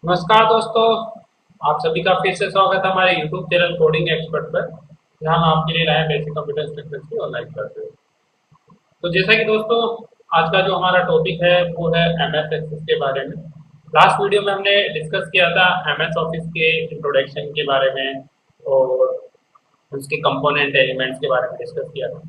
नमस्कार दोस्तों, आप सभी का फिर से स्वागत है हमारे YouTube चैनल कोडिंग एक्सपर्ट पर, जहां हम आपके लिए लाए बेसिक कंप्यूटर स्ट्रक्चर्स की ऑनलाइन क्लासेस। तो जैसा कि दोस्तों, आज का जो हमारा टॉपिक है वो है MS एक्सेस के बारे में। लास्ट वीडियो में हमने डिस्कस किया था MS ऑफिस के इंट्रोडक्शन के बारे में और उसके कंपोनेंट एलिमेंट्स के बारे में डिस्कस किया था।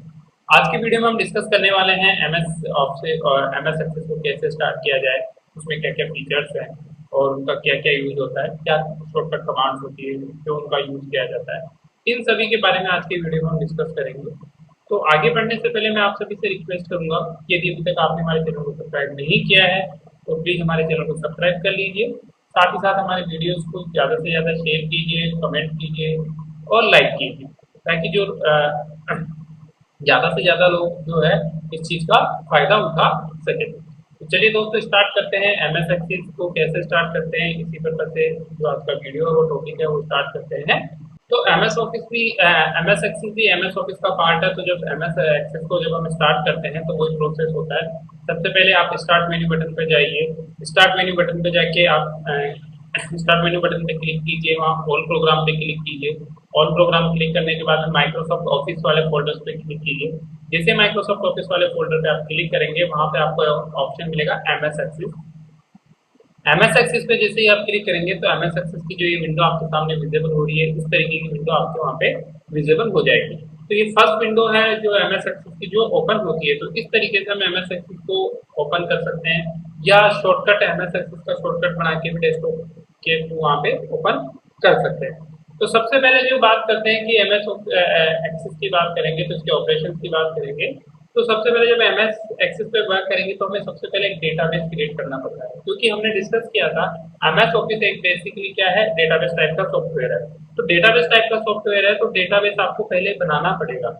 आज की वीडियो में हम डिस्कस करने वाले हैं MS ऑफिस और MS एक्सेस को कैसे स्टार्ट किया जाए, उसमें क्या क्या फीचर्स हैं और उनका क्या क्या यूज होता है, क्या शॉर्टकट कमांड्स होती है जो उनका यूज किया जाता है। इन सभी के बारे में आज की वीडियो में हम डिस्कस करेंगे। तो आगे बढ़ने से पहले मैं आप सभी से रिक्वेस्ट करूंगा कि यदि अभी तक आपने हमारे चैनल को सब्सक्राइब नहीं किया है तो प्लीज़ हमारे चैनल को सब्सक्राइब कर लीजिए। साथ ही साथ हमारे वीडियोस को ज़्यादा से ज़्यादा शेयर कीजिए, कमेंट कीजिए और लाइक कीजिए, ताकि जो ज़्यादा से ज़्यादा लोग जो है इस चीज़ का फायदा उठा सके। तो चलिए दोस्तों, स्टार्ट करते हैं। MS एक्सेस को कैसे स्टार्ट करते हैं, इसी पर्पज से जो आज का वीडियो है वो टॉपिक है वो स्टार्ट करते हैं। तो MS ऑफिस भी MS एक्सेस भी MS ऑफिस का पार्ट है। तो जब MS एक्सेस को जब हम स्टार्ट करते हैं तो वही प्रोसेस होता है। सबसे पहले आप स्टार्ट मेन्यू बटन पे जाइए। स्टार्ट मेन्यू बटन पे जाके आप स्टार्ट मेन्यू बटन पे क्लिक कीजिए, वहाँ ऑल प्रोग्राम पे क्लिक कीजिए। ऑल प्रोग्राम क्लिक करने के बाद में माइक्रोसॉफ्ट ऑफिस वाले फोल्डर्स पे क्लिक कीजिए। जैसे माइक्रोसॉफ्ट ऑफिस वाले फोल्डर पे आप क्लिक करेंगे, वहाँ पे आपको ऑप्शन मिलेगा MS एक्सेस। MS एक्सेस पे जैसे ही आप क्लिक करेंगे तो MS एक्सेस की जो ये विंडो आपके सामने विजिबल हो रही है, इस तरीके की विंडो आपके वहाँ पे विजिबल हो जाएगी। तो ये फर्स्ट विंडो है जो MS एक्सेस की जो ओपन होती है। तो इस तरीके से हम MS एक्सेस को ओपन कर सकते हैं, या शॉर्टकट MS एक्सेस का शॉर्टकट बना के भी डेस्कटॉप के वहाँ पे ओपन कर सकते हैं। तो सबसे पहले जो बात करते हैं कि MS एक्सेस की बात करेंगे तो इसके ऑपरेशन की बात करेंगे। तो सबसे पहले जब MS एक्सेस पे वर्क करेंगे तो हमें सबसे पहले एक डेटाबेस क्रिएट करना पड़ता है, क्योंकि हमने डिस्कस किया था MS ऑफिस एक बेसिकली क्या है, डेटाबेस टाइप का सॉफ्टवेयर है। तो डेटाबेस टाइप का सॉफ्टवेयर है तो डेटाबेस आपको पहले बनाना पड़ेगा।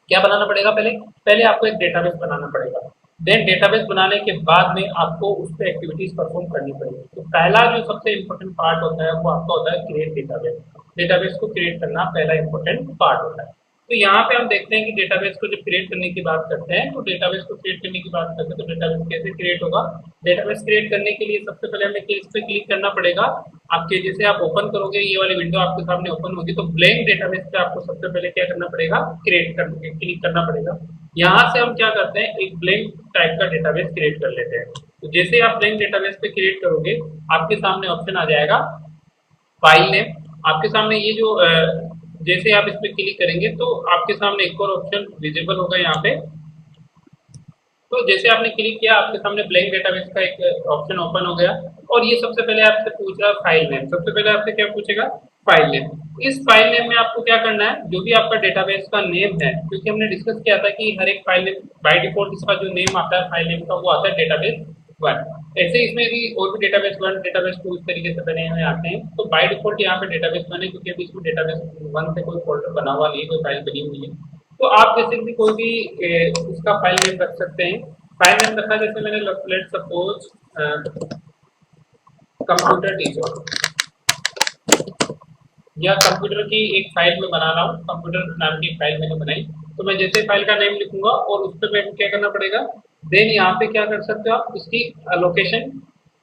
क्या बनाना पड़ेगा? पहले पहले आपको एक डेटाबेस बनाना पड़ेगा। देन डेटाबेस बनाने के बाद में आपको उस पर एक्टिविटीज परफॉर्म करनी पड़ेगी। तो पहला जो सबसे इम्पोर्टेंट पार्ट होता है वो आपका होता है क्रिएट डेटाबेस। डेटाबेस को क्रिएट करना पहला इम्पोर्टेंट पार्ट होता है। तो यहाँ पे हम देखते हैं कि डेटाबेस को जब क्रिएट करने की बात करते हैं तो डेटाबेस को क्रिएट करने की बात करते हैं तो डेटाबेस कैसे क्रिएट होगा। डेटाबेस क्रिएट करने के लिए सबसे पहले हमें इस पे क्लिक करना पड़ेगा। आपके जैसे आप ओपन करोगे, ये वाली विंडो आपके सामने ओपन होगी तो ब्लैंक डेटाबेस पे आपको सबसे पहले क्या करना पड़ेगा, क्रिएट करने क्लिक करना पड़ेगा। यहाँ से हम क्या करते हैं, एक ब्लैंक टाइप का डेटाबेस क्रिएट कर लेते हैं। तो जैसे आप ब्लैंक डेटाबेस पे क्रिएट करोगे, आपके सामने ऑप्शन आ जाएगा फाइल नेम। आपके सामने ये जो जैसे आप इस पे क्लिक करेंगे तो आपके सामने एक और ऑप्शन विजिबल होगा यहाँ पे। तो जैसे आपने क्लिक किया, आपके सामने ब्लैंक डेटाबेस का एक ऑप्शन ओपन हो गया। और ये सबसे पहले आपसे पूछ रहा है फाइल नेम। सबसे पहले आपसे क्या पूछेगा, फाइल नेम। इस फाइल नेम में आपको क्या करना है, जो भी आपका डेटाबेस का नेम है, क्योंकि हमने डिस्कस किया था कि हर एक फाइल नेम बाय डिफॉल्ट इसका जो नेम आता है फाइल नेम का वो आता है डेटाबेस वन। ऐसे इसमें भी और भी डेटाबेस वन, डेटाबेस टू इस तरीके से बने हुए आते हैं। तो बाय डिफॉल्ट यहाँ पे डेटाबेस वन है, क्योंकि अभी इसमें डेटाबेस वन से कोई फोल्डर बना हुआ नहीं है, कोई फाइल बनी हुई है। तो आप जैसे भी कोई भी इसका फाइल नेम रख सकते हैं। फाइल नेम रखा जैसे मैंने लेट सपोज कंप्यूटर टीचर, या कंप्यूटर की एक फाइल में बना रहा हूँ, कंप्यूटर नाम की फाइल मैंने बनाई। तो मैं जैसे फाइल का नेम लिखूंगा और उस पर मैं क्या करना पड़ेगा, देन यहाँ पे क्या कर सकते हो आप, इसकी लोकेशन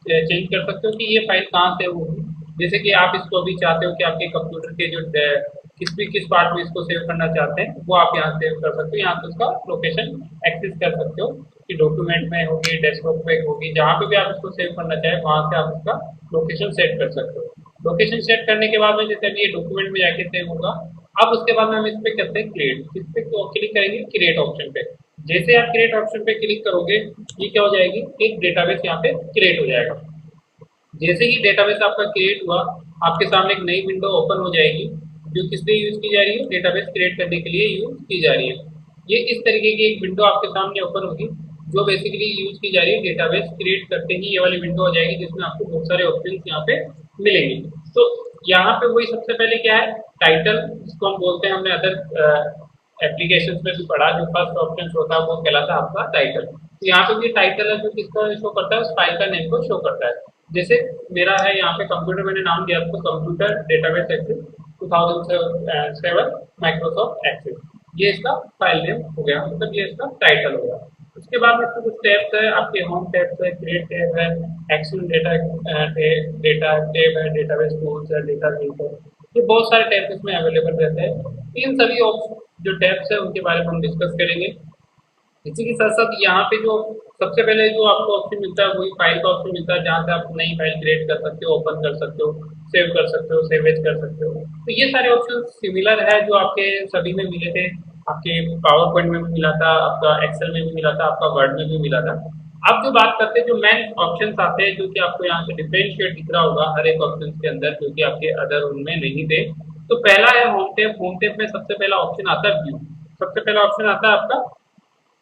चेंज कर सकते हो कि ये फाइल कहाँ से होगी। जैसे कि आप इसको अभी चाहते हो कि आपके कंप्यूटर के जो किस पार्ट में इसको सेव करना चाहते हैं वो आप यहाँ सेव कर सकते हो। यहाँ से उसका लोकेशन एक्सेस कर सकते हो कि डॉक्यूमेंट में होगी, डेस्कटॉप पे होगी, जहाँ पे भी आप इसको सेव करना चाहें वहाँ से आप इसका लोकेशन सेट कर सकते हो। लोकेशन सेट करने के बाद में जैसे अभी ये डॉक्यूमेंट में जाके सेव होगा। अब उसके बाद में हम इस पे करते हैं क्रिएट। इस पे क्लिक करेंगे क्रिएट ऑप्शन पे। जैसे आप क्रिएट ऑप्शन पे क्लिक करोगे, ये क्या हो जाएगी, एक डेटाबेस यहाँ पे क्रिएट हो जाएगा। जैसे ही डेटाबेस आपका क्रिएट हुआ, आपके सामने एक नई विंडो ओपन हो जाएगी जो किस लिए यूज की जा रही है, डेटाबेस क्रिएट करने के लिए यूज की जा रही है। ये इस तरीके की एक विंडो आपके सामने ओपन होगी जो बेसिकली यूज की जा रही है। डेटाबेस क्रिएट करते ही ये वाली विंडो हो जाएगी जिसमें आपको बहुत सारे ऑप्शन यहाँ पे मिलेंगे। तो यहाँ पे वही सबसे पहले क्या है, टाइटल, जिसको हम बोलते हैं, हमने अदर एप्लीकेशन में भी पढ़ा, जो फर्स्ट ऑप्शन होता है वो कहलाता है आपका टाइटल। तो यहाँ पे भी टाइटल है जो किसका शो करता है, उस फाइल का नेम को शो करता है। जैसे मेरा है यहाँ पे कंप्यूटर, मैंने नाम दिया आपको computer database access 2007 Microsoft access. ये इसका फाइल नेम हो गया, मतलब ये इसका टाइटल हो गया। उसके बाद इसमें कुछ टैब्स है, आपके होम टैब्स है, क्रिएट टैब है, एक्शन डेटा डेटा टैब है, डेटाबेस टूल्स है, डेटा लिंक है। ये बहुत सारे टैब्स इसमें अवेलेबल रहते हैं। इन सभी जो टैब्स है उनके बारे में हम डिस्कस करेंगे। इसी के साथ साथ यहाँ पे जो सबसे पहले जो आपको ऑप्शन मिलता है वही फाइल का ऑप्शन मिलता है, जहाँ से आप नई फाइल क्रिएट कर सकते हो, ओपन कर सकते हो, सेव कर सकते हो, सेव एज कर सकते हो। तो ये सारे ऑप्शन सिमिलर है जो आपके सभी में मिले थे। आपके पावर पॉइंट में भी मिला था, आपका एक्सेल में भी मिला था, आपका वर्ड में भी मिला था। अब जो बात करते हैं, जो मेन ऑप्शन आते हैं जो कि आपको यहाँ से डिफरेंशिएट दिख रहा होगा हर एक ऑप्शन के अंदर, जो कि आपके अदर उनमें नहीं थे। तो पहला है होम टैब। होम टैब में सबसे पहला ऑप्शन आता है व्यू। सबसे पहला ऑप्शन आता है आपका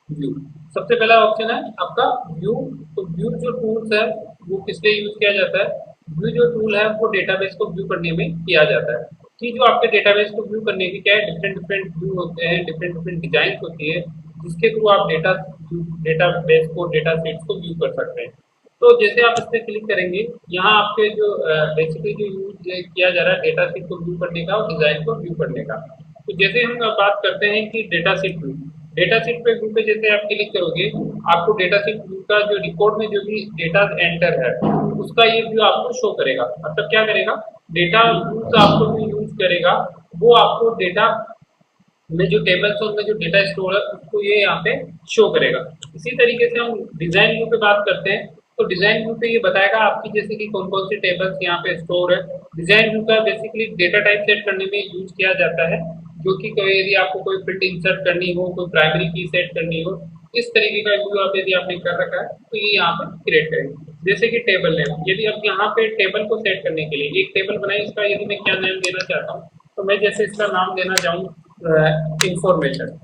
व्यू। सबसे पहला ऑप्शन है आपका व्यू। तो व्यू जो टूल्स है वो किस लिए यूज किया जाता है? व्यू जो टूल है वो डेटाबेस को व्यू करने में किया जाता है। कि जो आपके डेटाबेस को व्यू करने की क्या है, डिफरेंट डिफरेंट व्यू होते हैं, डिफरेंट डिफरेंट डिजाइन होती है, जिसके थ्रू आप डेटाबेस को, डेटा सेट्स को व्यू कर सकते हैं। तो जैसे आप इस पर क्लिक करेंगे, यहाँ आपके जो बेसिकली जो यूज किया जा रहा है डेटा सेट को व्यू करने का और डिजाइन को व्यू करने का। तो जैसे हम अब बात करते हैं कि data set view, data sheet पे व्यू पे जैसे आप क्लिक करोगे, आपको डेटा शीट व्यू का जो रिकॉर्ड में जो भी डेटा एंटर है उसका ये व्यू आपको शो करेगा। मतलब क्या करेगा, डेटा व्यू आपको जो यूज करेगा वो आपको डेटा में जो टेबल्स और में जो डेटा स्टोर है उसको ये यहाँ पे शो करेगा। इसी तरीके से हम डिजाइन व्यू पे बात करते हैं। तो डिजाइन व्यू पे ये बताएगा आपकी जैसे कि कौन कौन सी टेबल्स यहाँ पे स्टोर है। डिजाइन व्यू का बेसिकली डेटा टाइप सेट करने में यूज किया जाता है, जो कि कोई यदि आपको कोई फील्ड इंसर्ट करनी हो, कोई प्राइमरी की सेट करनी हो, इस तरीके का व्यू आप यदि आपने कर रखा है तो ये यहाँ पे क्रिएट करेंगे। जैसे कि टेबल नेम, यदि अब यहाँ पे टेबल को सेट करने के लिए एक टेबल बनाई, इसका यदि मैं क्या नेम देना चाहता हूँ, तो मैं जैसे इसका नाम देना चाहूँ इंफॉर्मेशन।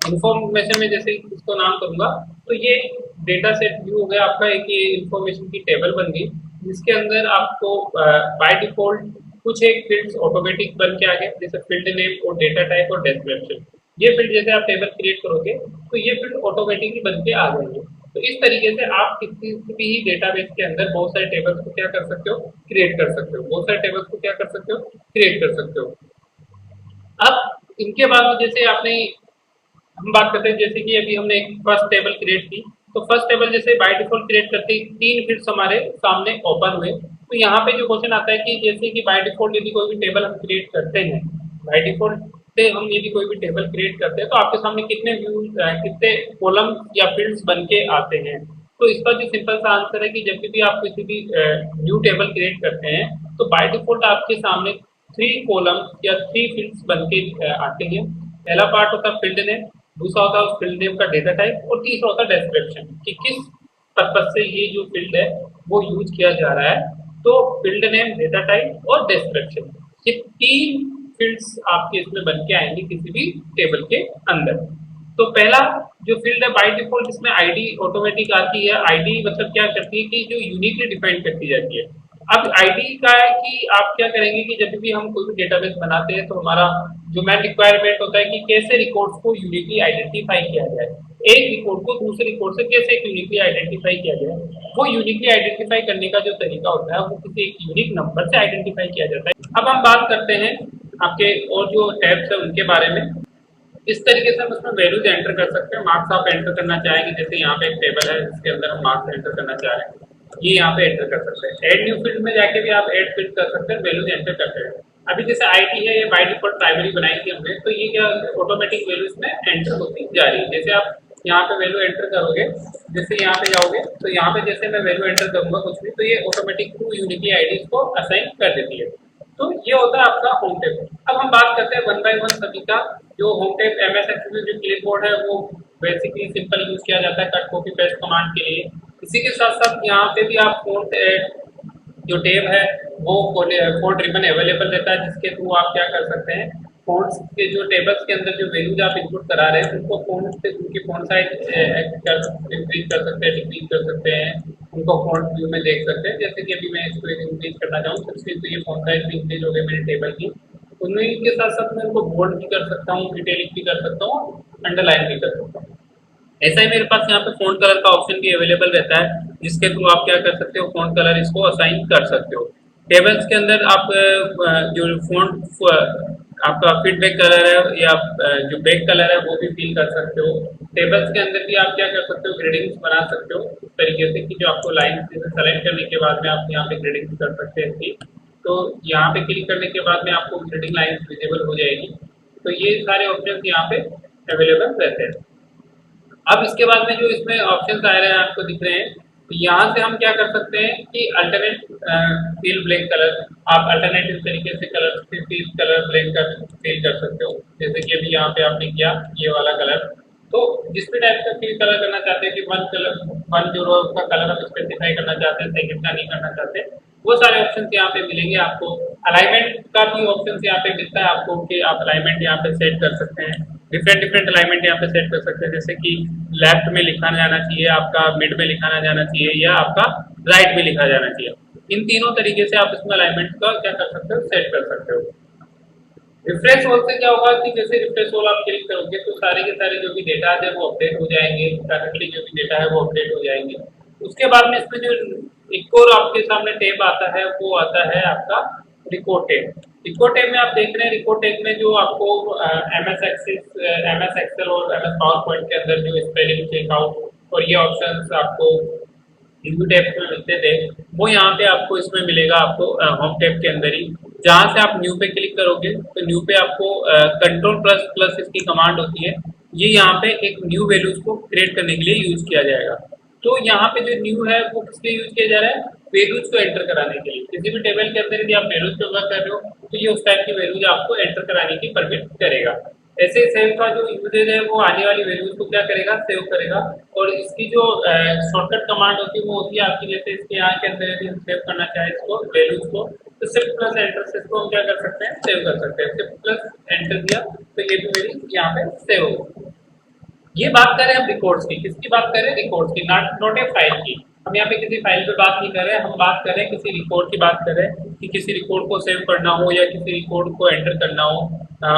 इंफॉर्मेशन में जैसे इसको नाम करूंगा तो ये डेटा सेट व्यू हो गया आपका। एक ये इंफॉर्मेशन की टेबल बन गई, जिसके अंदर आपको बाय डिफॉल्ट कुछ एक फील्ड्स ऑटोमेटिक बन के आ गए, जैसे फील्ड नेम और डेटा टाइप और डिस्क्रिप्शन। ये फील्ड जैसे आप टेबल क्रिएट करोगे तो ये फील्ड ऑटोमेटिकली बन के आ जाएंगे। तो इस तरीके से आप किसी भी डेटाबेस के अंदर बहुत सारे टेबल्स को क्या कर सकते हो, क्रिएट कर सकते हो। बहुत सारे टेबल्स को क्या कर सकते हो, क्रिएट कर सकते हो। अब इनके बाद में जैसे आपने, हम बात करते हैं जैसे कि अभी हमने एक फर्स्ट टेबल क्रिएट की, तो फर्स्ट टेबल जैसे बाय डिफॉल्ट क्रिएट करते ही 3 फील्ड्स हमारे सामने ओपन हुए। तो यहाँ पे जो क्वेश्चन आता है कि जैसे कि बाय डिफॉल्ट यदि कोई भी टेबल हम क्रिएट करते हैं, बाय डिफॉल्ट से हम यदि कोई भी टेबल क्रिएट करते हैं तो आपके सामने कितने व्यू, कितने कॉलम या फील्ड्स बन के आते हैं। तो इसका जो सिंपल सा आंसर है कि जब भी आप किसी भी न्यू टेबल क्रिएट करते हैं तो बाय डिफॉल्ट आपके सामने 3 कॉलम या 3 फील्ड्स बन के आते हैं। पहला पार्ट होता है फील्ड नेम, दूसरा होता है उस फील्ड नेम का डेटा टाइप, और तीसरा होता है डिस्क्रिप्शन कि किस पर्पज से ये जो फील्ड है वो यूज किया जा रहा है। तो फील्ड नेम, डेटा टाइप और डिस्क्रिप्शन, ये 3 फील्ड्स आपके इसमें बन के आएंगे किसी भी टेबल के अंदर। तो पहला जो फील्ड है बाय डिफॉल्ट इसमें आईडी ऑटोमेटिक आती है। आईडी मतलब क्या करती है कि जो यूनिकली डिफाइन करती जाती है। अब आईडी का है कि आप क्या करेंगे कि जब भी हम कोई भी डेटाबेस बनाते हैं तो हमारा जो मेन रिक्वायरमेंट होता है कि कैसे रिकॉर्ड्स को यूनिकली आइडेंटिफाई किया जाए, एक रिकॉर्ड को दूसरे रिकॉर्ड से कैसे यूनिकली आइडेंटिफाई किया जाए। वो यूनिकली आइडेंटिफाई करने का जो तरीका होता है वो किसी एक यूनिक नंबर से आइडेंटिफाई किया जाता है। अब हम बात करते हैं आपके और जो टैब्स है उनके बारे में। इस तरीके से हम उसमें वैल्यूज एंटर कर सकते हैं। मार्क्स आप एंटर करना चाहेंगे, जैसे यहाँ पे एक टेबल है जिसके अंदर हम मार्क्स एंटर करना चाह रहे हैं, ये यहाँ पे एंटर कर सकते हैं। ऐड न्यू फील्ड में जाके भी आप ऐड फील्ड कर सकते हैं, वैल्यूज एंटर करते हैं। अभी जैसे आईटी है, ये बाय डिफॉल्ट प्राइमरी बनाई थी हमने, तो ये क्या ऑटोमेटिक वैल्यूज में एंटर होती जा रही है। जैसे आप यहाँ पे वैल्यू एंटर करोगे, जैसे यहाँ पे जाओगे तो यहाँ पे जैसे मैं वैल्यू एंटर करूंगा कुछ भी, तो ये ऑटोमेटिक टू यूनिकली आईडीज को असाइन कर देती है। तो ये होता है आपका होम टैब। अब हम बात करते हैं वन बाय वन सभी का। जो होम टैब एमएस एक्सेल जो क्लिपबोर्ड है वो बेसिकली सिंपल यूज किया जाता है कट कॉपी पेस्ट कमांड के लिए। इसी के साथ साथ यहाँ पे भी आप फॉन्ट जो टैब है वो फॉन्ट रिबन अवेलेबल रहता है, जिसके थ्रू आप क्या कर सकते हैं, फॉन्ट्स के जो टेबल्स के अंदर जो वैल्यूज आप इनपुट करा रहे हैं उनको फॉन्ट से उनकी फॉन्ट साइज इंक्रीज कर सकते हैं, डिक्रीज कर सकते हैं, उनको फॉन्ट व्यू में देख सकते हैं। जैसे कि अभी मैं इसको इंक्रीज करना चाहूँ तो ये फॉन्ट साइज भी इंक्रीज हो गई मेरे टेबल की। उन्हीं के साथ साथ मैं उनको बोल्ड भी कर सकता हूँ, इटैलिक भी कर सकता हूँ, अंडरलाइन भी कर सकता हूँ। ऐसा ही मेरे पास यहाँ पे फॉन्ट कलर का ऑप्शन भी अवेलेबल रहता है, जिसके थ्रू आप क्या कर सकते हो, फॉन्ट कलर इसको असाइन कर सकते हो। टेबल्स के अंदर आप जो फॉन्ट आपका फीडबैक कलर है या जो बैक कलर है वो भी फिल कर सकते हो। टेबल्स के अंदर भी आप क्या कर सकते हो, ग्रेडिंग्स बना सकते हो इस तरीके से कि जो आपको लाइन सेलेक्ट करने के बाद में आप यहाँ पे ग्रेडिंग्स कर सकते हैं इसकी। तो यहाँ पे क्लिक करने के बाद में आपको ग्रेडिंग लाइन विजिबल हो जाएगी। तो ये सारे ऑप्शन यहाँ पे अवेलेबल रहते हैं। अब इसके बाद में जो इसमें ऑप्शन आ रहे हैं आपको दिख रहे हैं, तो यहाँ से हम क्या कर सकते हैं कि अल्टरनेट फील ब्लैक कलर, आप अल्टरनेटिव तरीके से कलर फील कलर ब्लैक कर फील कर सकते हो। जैसे कि अभी यहाँ पे आपने किया ये वाला कलर, तो जिस भी टाइप का फील कलर करना चाहते हैं कि वन कलर, वन जो उसका कलर आप स्पेसिफाई करना चाहते हैं, सेकंड का नहीं करना चाहते, वो सारे ऑप्शन यहाँ पे मिलेंगे आपको। अलाइनमेंट का भी ऑप्शन यहाँ पे मिलता है आपको कि आप अलाइनमेंट यहाँ पे सेट कर सकते हैं। डिफरेंट डिफरेंट अलाइनमेंट यहाँ पे सेट कर सकते हैं, जैसे कि लेफ्ट में लिखा जाना चाहिए, आपका मिड में लिखा जाना चाहिए, या आपका राइट में लिखा जाना चाहिए। इन तीनों तरीके से आप इसमें अलाइनमेंट का क्या कर सकते हो, सेट कर सकते हो। रिफ्रेश ऑल से क्या होगा कि जैसे रिफ्रेश ऑल आप क्लिक करोगे तो सारे के सारे जो भी डेटा है वो अपडेट हो जाएंगे, करंटली जो भी डेटा है वो अपडेट हो जाएंगे। उसके बाद में इसमें जो एक और आपके सामने टैब आता है वो आता है आपका रिकॉर्ड टैब। रिकॉर्ड टैब में आप देख रहे हैं, रिकॉर्ड टैब में जो आपको एमएस एक्सेस, एमएस एक्सेल और एमएस पावर पॉइंट के अंदर जो स्पेलिंग चेकआउट और ये ऑप्शंस आपको रिव्यू टैब में मिलते थे, वो यहाँ पे आपको इसमें मिलेगा आपको होम टैब के अंदर ही। जहाँ से आप न्यू पे क्लिक करोगे तो न्यू पे आपको कंट्रोल प्लस प्लस इसकी कमांड होती है, ये यहाँ पे एक न्यू वैल्यूज को क्रिएट करने के लिए यूज किया जाएगा। तो यहाँ पे जो न्यू है वो किस लिए यूज किया जा रहा है, वैल्यूज को एंटर कराने के लिए। किसी भी टेबल के अंदर यदि आप वैल्यूज पे वर्क कर रहे हो तो ये उस टाइप की वैल्यूज आपको एंटर कराने की परमिट करेगा। ऐसे सेव का जो यूजेज है वो आने वाली वैल्यूज को क्या करेगा, सेव करेगा। और इसकी जो शॉर्टकट कमांड होती है वो होती है आपकी, जैसे इसके यहाँ के अंदर यदि हम सेव करना चाहे इसको वैल्यूज को, तो सिर्फ प्लस एंटर से इसको हम क्या कर सकते हैं, सेव कर सकते हैं। सिर्फ प्लस एंटर दिया तो ये भी मेरी यहाँ पे सेव हो। ये बात करें हम रिकॉर्ड्स की, किसकी बात करें, रिकॉर्ड्स की, नॉट ए फाइल की। हम यहाँ पे किसी फाइल पे बात नहीं कर रहे हैं, हम बात कर रहे हैं किसी रिकॉर्ड की बात कर रहे हैं कि किसी रिकॉर्ड को सेव करना हो या किसी रिकॉर्ड को एंटर करना हो,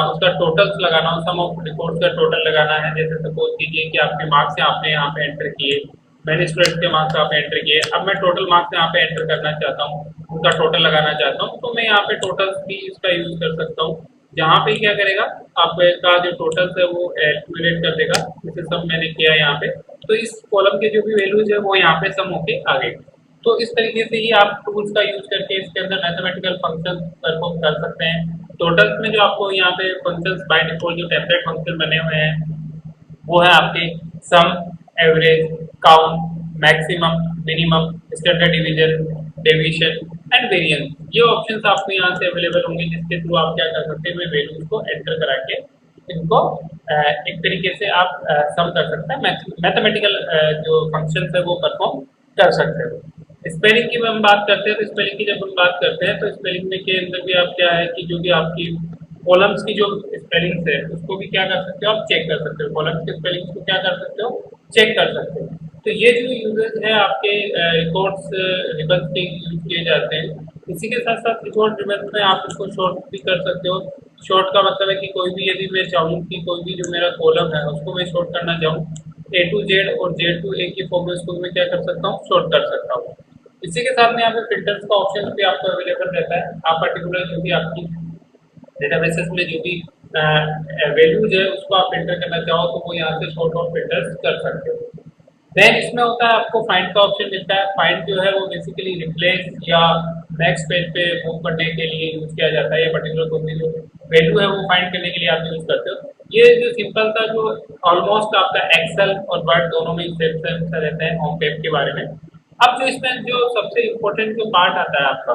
उसका टोटल्स लगाना हो, सम ऑफ रिकॉर्ड्स का टोटल लगाना है। जैसे सपोज कीजिए कि आपके मार्क्स आपने यहाँ पे एंटर किए, मैंने स्टूडेंट के मार्क्स आप एंटर किए, अब मैं टोटल मार्क्स यहाँ पे एंटर करना चाहता हूँ, उनका टोटल लगाना चाहता हूँ, तो मैं यहाँ पे टोटल्स भी इसका यूज कर सकता हूँ। यहाँ पे क्या करेगा, आपका जो टोटल्स है वो एक्यूमुलेट कर देगा, जैसे सब मैंने किया यहाँ पे, तो इस कॉलम के जो भी वैल्यूज है वो यहाँ पे सम होके आ गए। तो इस तरीके से ही आप टूल्स का यूज करके इसके अंदर मैथमेटिकल फंक्शन परफॉर्म कर सकते हैं। टोटल्स में जो आपको यहाँ पे फंक्शंस बाय डिफॉल्ट जो टेम्पलेट फंक्शन बने हुए हैं वो है आपके sum, average, count, maximum, minimum, standard division, deviation and variance. ये ऑप्शंस आपको यहाँ से अवेलेबल होंगे, जिसके थ्रू आप क्या कर सकते हैं, वैल्यूज को एंटर करा के इनको एक तरीके से आप सम कर सकते हैं, मैथमेटिकल जो फंक्शंस है वो परफॉर्म कर सकते हो। स्पेलिंग की हम बात करते हैं, तो स्पेलिंग की जब हम बात करते हैं तो स्पेलिंग में के अंदर भी आप क्या है कि जो भी आपकी कॉलम्स की जो स्पेलिंग्स है उसको भी क्या कर सकते हो, आप चेक कर सकते हो। कॉलम्स के स्पेलिंग्स को क्या कर सकते हो, चेक कर सकते हो। तो ये जो यूजेज है आपके रिकॉर्ड्स रिबन्स के यूज किए जाते हैं। इसी के साथ साथ रिकॉर्ड रिबन्स में आप इसको शॉर्ट भी कर सकते हो। शॉर्ट का मतलब है कि कोई भी यदि मैं चाहूँ कि कोई भी जो मेरा कॉलम है उसको मैं शॉर्ट करना चाहूँ, A to Z और Z to A की फॉर्म में उसको मैं क्या कर सकता हूँ, शॉर्ट कर सकता हूँ। इसी के साथ में यहाँ पे फिल्टर्स का ऑप्शन भी आपको अवेलेबल रहता है। आप पर्टिकुलर जो भी आपकी डेटाबेसेस में जो भी वैल्यूज है उसको आप फिल्टर करना चाहो तो वो यहाँ से शॉर्ट और फिल्टर्स कर सकते हो। देन इसमें होता है आपको फाइंड का ऑप्शन मिलता है। फाइंड जो है वो बेसिकली रिप्लेस या नेक्स्ट पेज पे मूव करने के लिए यूज किया जाता है। ये पर्टिकुलर कोई भी जो वैल्यू है वो फाइंड करने के लिए आप यूज करते हो। ये जो सिंपल सा जो ऑलमोस्ट आपका एक्सेल और वर्ड दोनों में सेम सा रहता है होम पेज के बारे में। अब जो इसमें जो सबसे इम्पोर्टेंट जो पार्ट आता है आपका,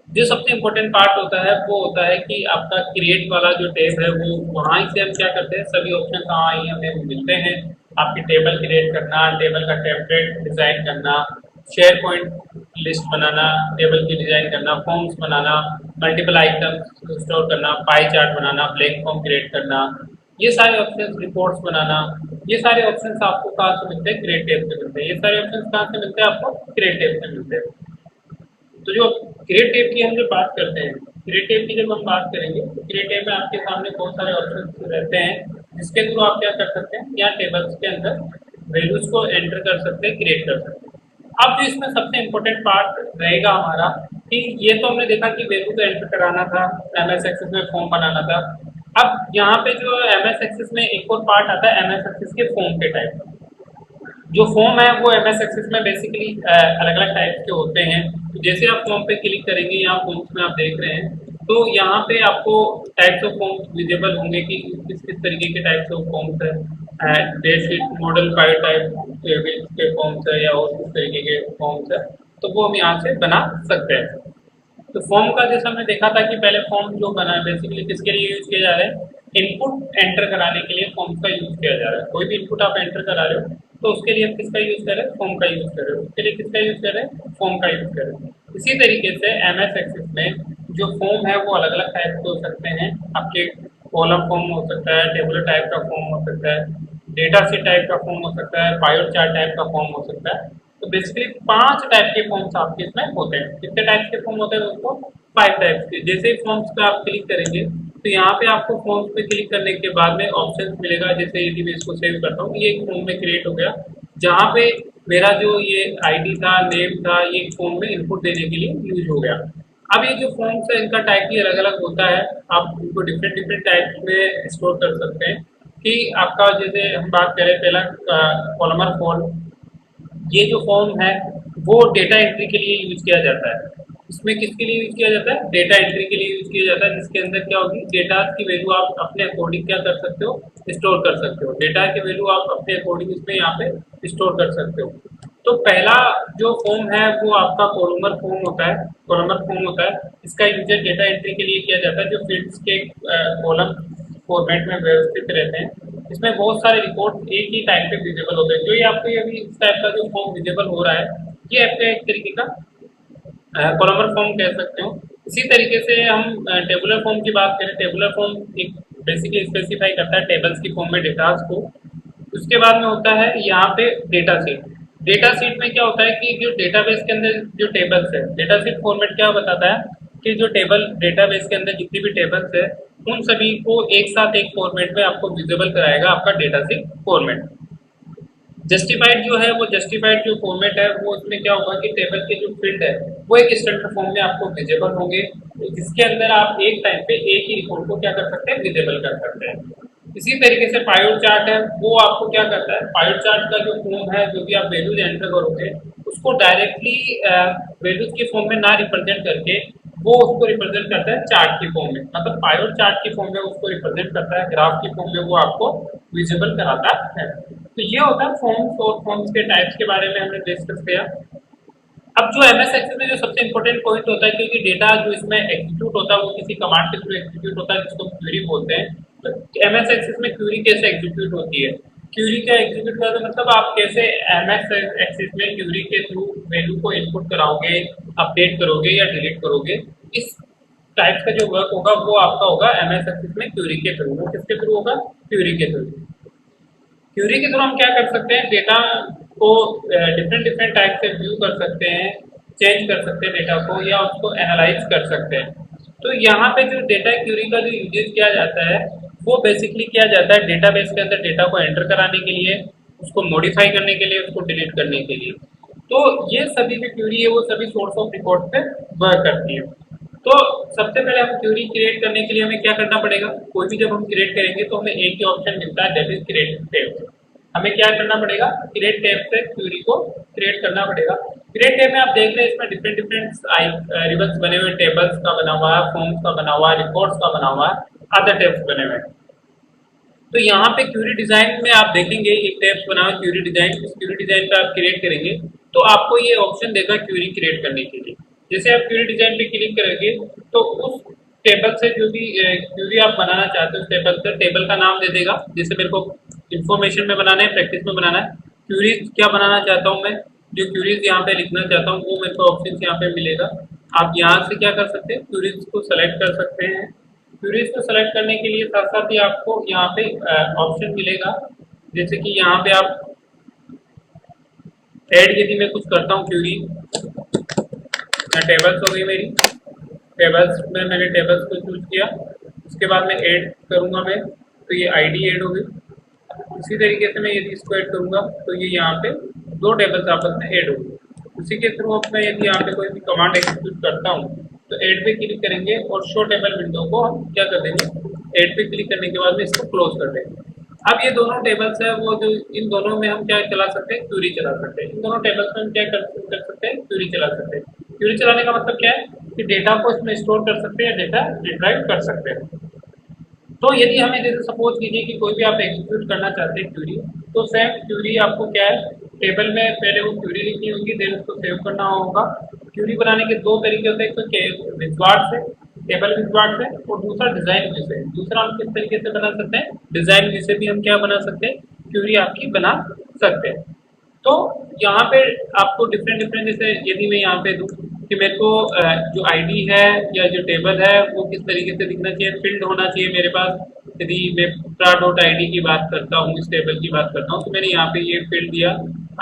जो सबसे इम्पोर्टेंट पार्ट होता है वो होता है कि आपका क्रिएट वाला जो टैब है वो वहाँ से हम क्या करते हैं, सभी ऑप्शन कहाँ ही हमें मिलते हैं। आपकी टेबल क्रिएट करना, टेबल का टेम्पलेट डिजाइन करना, शेयर पॉइंट लिस्ट बनाना, टेबल की डिजाइन करना, फॉर्म्स बनाना, मल्टीपल आइटम्स स्टोर करना, पाई चार्ट बनाना, ब्लैंक फॉर्म क्रिएट करना, ये सारे ऑप्शंस, रिपोर्ट्स बनाना, ये सारे ऑप्शंस आपको कहाँ से मिलते हैं, क्रिएट टैब से मिलते हैं। ये सारे ऑप्शंस कहाँ से मिलते हैं, आपको क्रिएट टैब से मिलते हैं। तो जो क्रिएट टैब की हम जब बात करते हैं, क्रिएट टैब की जब हम बात करेंगे तो क्रिएट टैब में आपके सामने बहुत सारे ऑप्शन रहते हैं जिसके थ्रू आप क्या कर सकते हैं, या टेबल्स के अंदर वैल्यूज को एंटर कर सकते हैं, क्रिएट कर सकते हैं। अब जो इसमें सबसे इम्पोर्टेंट पार्ट रहेगा हमारा कि ये तो हमने देखा कि वैल्यू तो एंटर कराना था, एमएस एक्सेस में फॉर्म बनाना था। अब यहाँ पे जो एमएस एक्सेस में एक और पार्ट आता है एमएस एक्सेस के फॉर्म के टाइप। जो फॉर्म है वो एमएस एक्सेस में बेसिकली अलग अलग टाइप के होते हैं। तो जैसे आप फॉर्म पे क्लिक करेंगे, यहाँ फॉर्म्स में आप देख रहे हैं, तो यहाँ पे आपको टाइप्स ऑफ फॉर्म्स विजिबल होंगे कि किस किस तरीके के टाइप्स ऑफ फॉर्म्स है, बेसिक मॉडल फाइल टाइप के फॉर्म्स है या और किस तरीके के फॉर्म्स है, तो वो हम यहाँ से बना सकते हैं। तो फॉर्म का जैसा हमने देखा था कि पहले फॉर्म जो बना है बेसिकली किसके लिए यूज किया जा रहा है, इनपुट एंटर कराने के लिए फॉर्म का यूज किया जा रहा है। कोई भी इनपुट आप एंटर करा रहे हो तो उसके लिए आप किसका यूज कर रहे हैं, फॉर्म का यूज कर रहे हो। उसके लिए किसका यूज कर रहे हैं, फॉर्म का यूज कर रहे हैं। इसी तरीके से एमएस एक्सेस में जो फॉर्म है वो अलग अलग टाइप के हो सकते हैं। आपके कॉलम फॉर्म हो सकता है, टेबुलर टाइप का फॉर्म हो सकता है, डेटा शीट टाइप का फॉर्म हो सकता है, पायोर चार्ट टाइप का फॉर्म हो सकता है। तो बेसिकली 5 टाइप के फॉर्म्स आपके इसमें होते हैं। कितने टाइप के फॉर्म होते हैं दोस्तों, 5 टाइप्स के। जैसे ही फॉर्म्स पे आप क्लिक करेंगे तो यहाँ पे आपको फॉर्म्स पे क्लिक करने के बाद में ऑप्शन मिलेगा। जैसे यदि मैं इसको सेव करता हूँ, ये एक फॉर्म में क्रिएट हो गया, जहाँ पे मेरा जो ये आईडी था, नेम था, ये फॉर्म में इनपुट देने के लिए यूज हो गया। अब ये जो फॉर्म्स है इनका टाइप भी अलग अलग होता है। आप इनको डिफरेंट डिफरेंट टाइप में स्टोर कर सकते हैं। कि आपका जैसे हम बात करें पहला कॉलमर फॉर्म, ये जो फॉर्म है वो डेटा एंट्री के लिए यूज किया जाता है। इसमें किसके लिए यूज किया जाता है, डेटा एंट्री के लिए यूज किया जाता है, जिसके अंदर क्या होगी, डेटा की वैल्यू आप अपने अकॉर्डिंग क्या कर सकते हो, स्टोर कर सकते हो। डेटा की वैल्यू आप अपने अकॉर्डिंग इसमें यहाँ पे स्टोर कर सकते हो। तो पहला जो फॉर्म है वो आपका कॉलमर फॉर्म होता है। कॉलमर फॉर्म होता है, इसका यूजर डेटा एंट्री के लिए किया जाता है, जो फील्ड्स के कॉलम फॉर्मेट में व्यवस्थित रहते हैं। इसमें बहुत सारे रिकॉर्ड एक ही टाइम पे विजिबल होते हैं। जो ये आपको अभी इस टाइप का जो फॉर्म विजिबल हो रहा है, ये आपका एक तरीके का कॉलमर फॉर्म कह सकते हो। इसी तरीके से हम टेबुलर फॉर्म की बात करें, टेबुलर फॉर्म एक बेसिकली स्पेसिफाई करता है टेबल्स की फॉर्म में डेटास को। उसके बाद में होता है यहाँ पे डेटा सीट। डेटा सीट में क्या होता है कि जो डेटाबेस के अंदर जो टेबल्स है, डेटा सीट फॉर्मेट क्या बताता है कि जो टेबल डेटाबेस के अंदर जितनी भी टेबल्स है उन सभी को एक साथ एक फॉर्मेट में आपको विजिबल कराएगा आपका डेटा सीट फॉर्मेट। जस्टिफाइड जो है वो जस्टिफाइड जो फॉर्मेट है वो इसमें क्या होगा कि टेबल के जो फील्ड है वो एक स्टैंडर्ड फॉर्म में आपको विजिबल होंगे, जिसके अंदर आप एक टाइम पे एक ही रिकॉर्ड को क्या कर सकते हैं, विजिबल कर सकते हैं। इसी तरीके से पायोर चार्ट है, वो आपको क्या करता है, पायोर चार्ट का जो फॉर्म है, जो भी आप वैल्यूज एंटर करोगे उसको डायरेक्टली वैल्यूज के फॉर्म में ना रिप्रेजेंट करके वो उसको रिप्रेजेंट करता है चार्ट की फॉर्म में। मतलब पायोर चार्ट की फॉर्म में उसको रिप्रेजेंट करता है, ग्राफ की फॉर्म में वो आपको विजिबल कराता है। तो ये होता है फॉर्म्स, और फॉर्म्स के टाइप्स के बारे में हमने डिस्कस किया। अब जो एमएस एक्सेस में जो सबसे इंपॉर्टेंट पॉइंट होता है, क्योंकि डेटा जो इसमें एग्जीक्यूट होता है वो किसी कमांड के थ्रू एग्जीक्यूट होता है, जिसको क्वेरी बोलते हैं। तो एमएस एक्सेस में क्वेरी कैसे एग्जीक्यूट होती है, क्वेरी का एग्जीक्यूट करते हैं मतलब आप कैसे एमएस एक्सेस में क्वेरी के थ्रू वैल्यू को इनपुट कराओगे, अपडेट करोगे या डिलीट करोगे। इस टाइप का जो वर्क होगा वो आपका होगा एमएस एक्सेस में क्वेरी के थ्रू। वो किसके थ्रू होगा, क्वेरी के थ्रू। क्यूरी के थ्रू हम क्या कर सकते हैं, डेटा को डिफरेंट डिफरेंट टाइप से व्यू कर सकते हैं, चेंज कर सकते हैं डेटा को, या उसको एनालाइज कर सकते हैं। तो यहाँ पे जो डेटा क्यूरी का जो यूजेज किया जाता है वो बेसिकली किया जाता है डेटाबेस के अंदर डेटा को एंटर कराने के लिए, उसको मॉडिफाई करने के लिए, उसको डिलीट करने के लिए। तो ये सभी जो क्यूरी है वो सभी सोर्स ऑफ रिकॉर्ड पे वर्क करती है। तो सबसे पहले हम क्यूरी क्रिएट करने के लिए हमें क्या करना पड़ेगा, कोई भी जब हम क्रिएट करेंगे तो हमें एक ही ऑप्शन मिलता है, दैट इज क्रिएट टेब। हमें क्या करना पड़ेगा, क्रिएट टेब से क्यूरी को क्रिएट करना पड़ेगा। क्रिएट टेब में आप देख रहे हैं इसमें डिफरेंट डिफरेंट रिबन्स बने हुए, टेबल्स का बना हुआ है, फॉर्म्स का बना हुआ है, रिकॉर्ड्स का बना हुआ है, अदर टेब्स बने हुए हैं। तो यहाँ पे क्यूरी डिजाइन में आप देखेंगे एक टेब्स बना हुआ क्यूरी डिजाइन। इस क्यूरी डिजाइन पे आप क्रिएट करेंगे तो आपको ये ऑप्शन देगा क्यूरी क्रिएट करने के लिए। जैसे आप क्यूरी डिजाइन पे क्लिक करेंगे तो उस टेबल से जो भी क्यूरी आप बनाना चाहते हो उस टेबल से टेबल का नाम दे देगा। जैसे मेरे को इन्फॉर्मेशन में बनाना है, प्रैक्टिस में बनाना है, क्यूरीज क्या बनाना चाहता हूँ मैं, जो क्यूरीज यहाँ पे लिखना चाहता हूँ वो मेरे को ऑप्शन यहाँ पे मिलेगा। आप यहाँ से क्या कर सकते हैं, क्यूरीज को सेलेक्ट कर सकते हैं। क्यूरीज को सेलेक्ट करने के लिए साथ साथ ही आपको यहाँ पे ऑप्शन मिलेगा। जैसे कि यहाँ पे आप ऐड, यदि मैं कुछ करता हूँ क्यूरी, टेबल्स हो गई मेरी, टेबल्स में मैंने टेबल्स को चूज किया, उसके बाद मैं ऐड करूँगा मैं, तो ये आईडी ऐड हो गई। इसी तरीके से मैं यदि इसको ऐड करूँगा तो ये यहाँ पे दो टेबल्स आपस में ऐड हो गई। उसी के थ्रू अब मैं यदि यहाँ पे कोई भी कमांड एग्जीक्यूट करता हूँ तो ऐड पे क्लिक करेंगे और शो टेबल विंडो को हम क्या कर देंगे, ऐड पे क्लिक करने के बाद में इसको क्लोज कर देंगे। अब ये दोनों टेबल्स है वो जो इन दोनों में हम क्या चला सकते हैं, क्यूरी चला सकते हैं। इन दोनों टेबल्स में हम क्या कर सकते हैं, क्यूरी चला सकते हैं। क्यूरी चलाने का मतलब क्या है कि डेटा को इसमें स्टोर कर सकते हैं, डेटा रिट्राइव कर सकते हैं। तो यदि हमें जैसे सपोज कीजिए कि कोई भी आप एग्जीक्यूट करना चाहते हैं क्यूरी, तो सेम क्यूरी आपको क्या है, टेबल में पहले वो क्यूरी लिखनी होगी, देन उसको सेव करना होगा। क्यूरी बनाने के दो तरीके होते हैं, एक तो विजवार्ड से, टेबल विजवार्ड से, और दूसरा डिजाइन व्यू से। दूसरा हम किस तरीके से बना सकते हैं, डिजाइन व्यू से भी हम क्या बना सकते हैं, क्यूरी आपकी बना सकते हैं। तो यहाँ पे आपको डिफरेंट डिफरेंट, जैसे यदि मैं यहाँ पे दूँ कि मेरे को जो आईडी है या जो टेबल है वो किस तरीके से दिखना चाहिए, फील्ड होना चाहिए मेरे पास। यदि मैं pra.id की बात करता हूँ, इस टेबल की बात करता हूँ, तो मैंने यहाँ पे ये फील्ड दिया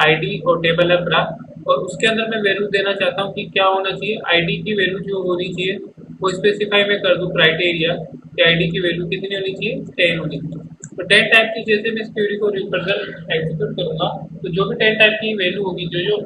आईडी और टेबल है pra, और उसके अंदर मैं वैल्यू देना चाहता हूँ कि क्या होना चाहिए, आईडी की वैल्यू जो होनी चाहिए वो स्पेसिफाई मैं कर दूँ क्राइटेरिया कि आईडी की वैल्यू कितनी होनी चाहिए, 10 होनी चाहिए। तो 10 टाइप की जैसे मैं इस क्वेरी को रिप्रेजेंट एग्जीक्यूट करूंगा, तो जो भी 10 टाइप की वैल्यू होगी, जो जो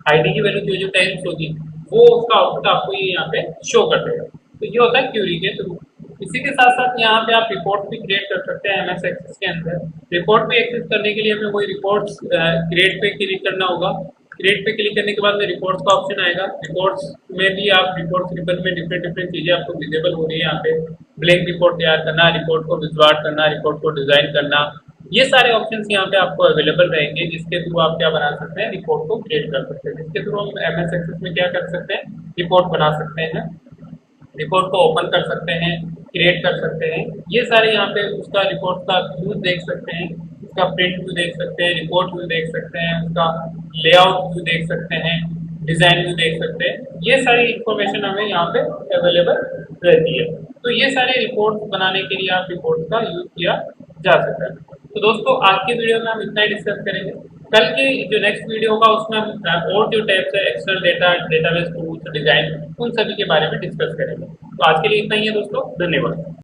आईडी की वैल्यू जो जो 10 होगी, वो उसका आउटपुट आपको ये यहाँ पे शो कर देगा। तो ये होता है क्यूरी के थ्रू। इसी के साथ साथ यहाँ पे आप रिपोर्ट भी क्रिएट कर सकते हैं एमएस एक्सेस के अंदर। रिपोर्ट भी एक्सेस करने के लिए हमें वही रिपोर्ट्स क्रिएट पे क्लिक करना होगा। क्रिएट पे क्लिक करने के बाद में रिपोर्ट्स का ऑप्शन आएगा। रिपोर्ट्स में भी आप रिपोर्ट्स रिबन में डिफरेंट डिफरेंट चीजें आपको विजिबल हो रही है यहाँ पे। ब्लैंक रिपोर्ट तैयार करना, रिपोर्ट को विजुअल करना, रिपोर्ट को डिजाइन करना, ये सारे ऑप्शंस यहाँ पे आपको अवेलेबल रहेंगे, जिसके थ्रू आप क्या बना सकते हैं, रिपोर्ट को क्रिएट कर सकते हैं। जिसके थ्रू हम एमएस एक्सेस में क्या कर सकते हैं, रिपोर्ट बना सकते हैं, रिपोर्ट को ओपन कर सकते हैं, क्रिएट कर सकते हैं। ये सारे यहाँ पे उसका रिपोर्ट का व्यू देख सकते हैं, उसका प्रिंट व्यू देख सकते हैं, रिपोर्ट व्यू देख सकते हैं, उसका लेआउट व्यू देख सकते हैं, डिजाइन व्यू देख सकते हैं। ये सारी इंफॉर्मेशन हमें यहाँ पे अवेलेबल रहती है। तो ये सारे रिपोर्ट बनाने के लिए आप रिपोर्ट का यूज किया जा सकता है। तो दोस्तों आज की वीडियो में हम इतना ही डिस्कस करेंगे। कल की जो नेक्स्ट वीडियो होगा उसमें हम और जो टाइप्स है external data, database tools, design, उन सभी के बारे में डिस्कस करेंगे। तो आज के लिए इतना ही है दोस्तों, धन्यवाद।